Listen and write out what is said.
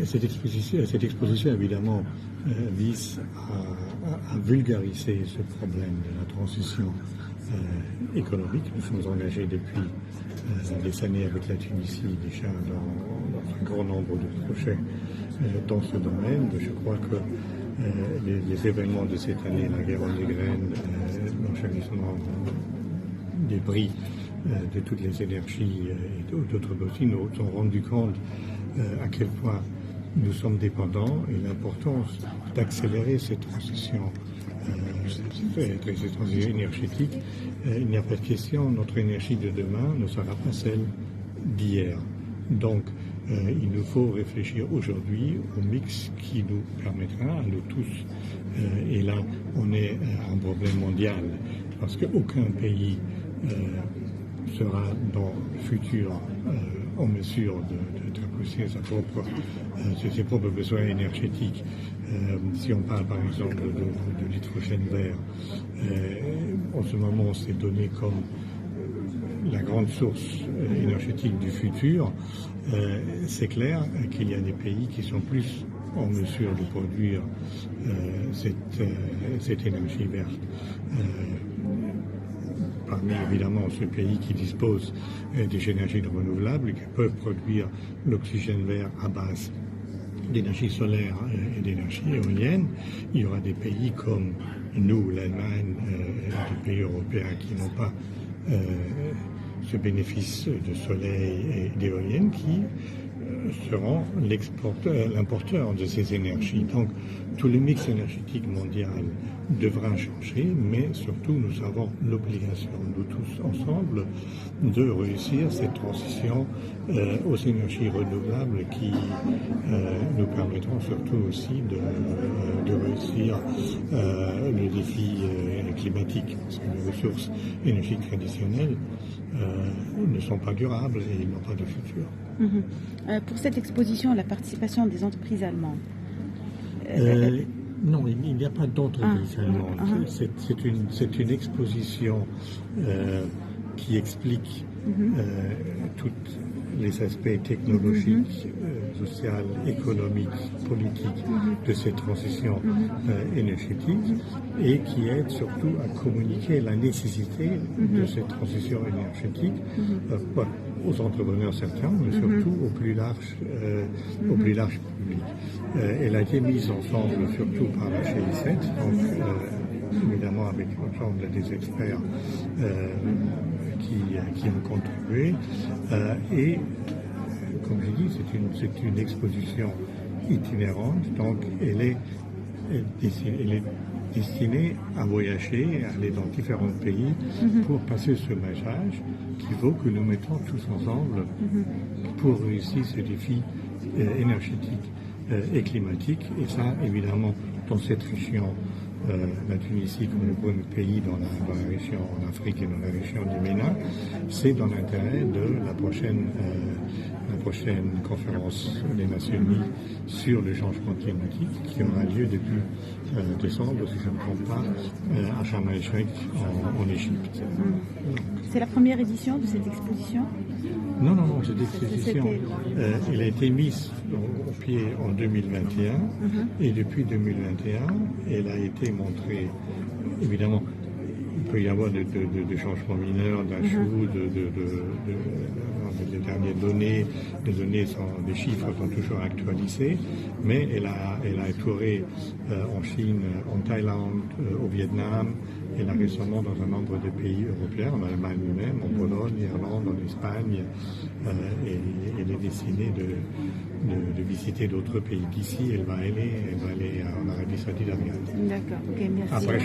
Cette exposition évidemment, vise à vulgariser ce problème de la transition économique. Nous sommes engagés depuis des années avec la Tunisie déjà dans un grand nombre de projets dans ce domaine. Je crois que les événements de cette année, la guerre en Ukraine, l'enchérissement des prix de toutes les énergies et d'autres dossiers nous ont rendu compte à quel point nous sommes dépendants et l'importance d'accélérer cette transition énergétique. Il n'y a pas de question, notre énergie de demain ne sera pas celle d'hier. Donc, il nous faut réfléchir aujourd'hui au mix qui nous permettra à nous tous, et là on est un problème mondial, parce qu'aucun pays sera dans le futur en mesure de pousser ses propres besoins énergétiques. Si on parle par exemple de l'hydrogène vert, en ce moment c'est donné comme la grande source énergétique du futur. C'est clair qu'il y a des pays qui sont plus en mesure de produire cette énergie verte. Parmi évidemment ceux pays qui disposent des énergies renouvelables, qui peuvent produire l'oxygène vert à base d'énergie solaire et d'énergie éolienne, il y aura des pays comme nous, l'Allemagne, des pays européens qui n'ont pas ce bénéfice de soleil et d'éolienne, qui seront l'importeur de ces énergies. Donc tout le mix énergétique mondial devra changer, mais surtout nous avons l'obligation, nous tous ensemble, de réussir cette transition aux énergies renouvelables qui nous permettront surtout aussi de réussir le défi climatique, parce que les ressources énergétiques traditionnelles ne sont pas durables et ils n'ont pas de futur. Pour cette exposition, la participation des entreprises allemandes. Non, il n'y a pas d'entreprise allemande. C'est une exposition qui explique tous les aspects technologiques, sociaux, économiques, politiques de cette transition énergétique, et qui aide surtout à communiquer la nécessité de cette transition énergétique aux entrepreneurs certains, mais surtout au plus large public. Elle a été mise ensemble surtout par la GIZ, donc évidemment avec l'ensemble des experts qui ont contribué, et comme je dis, c'est une exposition itinérante, donc elle est destinée à voyager, à aller dans différents pays pour passer ce message qu'il faut que nous mettons tous ensemble pour réussir ce défi énergétique et climatique. Et ça, évidemment, dans cette région, la Tunisie comme le premier pays dans la région en Afrique et dans la région du MENA, c'est dans l'intérêt de la prochaine conférence des Nations Unies sur le changement climatique qui aura lieu depuis décembre, si je ne me trompe pas, à Sharm el-Sheikh en Égypte. C'est la première édition de cette exposition? Non, cette exposition, elle a été mise au pied en 2021 et depuis 2021, elle a été montrée, évidemment, il peut y avoir de changements mineurs, d'ajouts, les dernières données, les chiffres sont toujours actualisés, mais elle a tourné en Chine, en Thaïlande, au Vietnam, elle a récemment dans un nombre de pays européens, en Allemagne même, en Pologne, en Irlande, en Espagne, et elle est destinée de visiter d'autres pays. D'ici, elle va aller en Arabie Saoudite. D'accord, ok, merci. Après,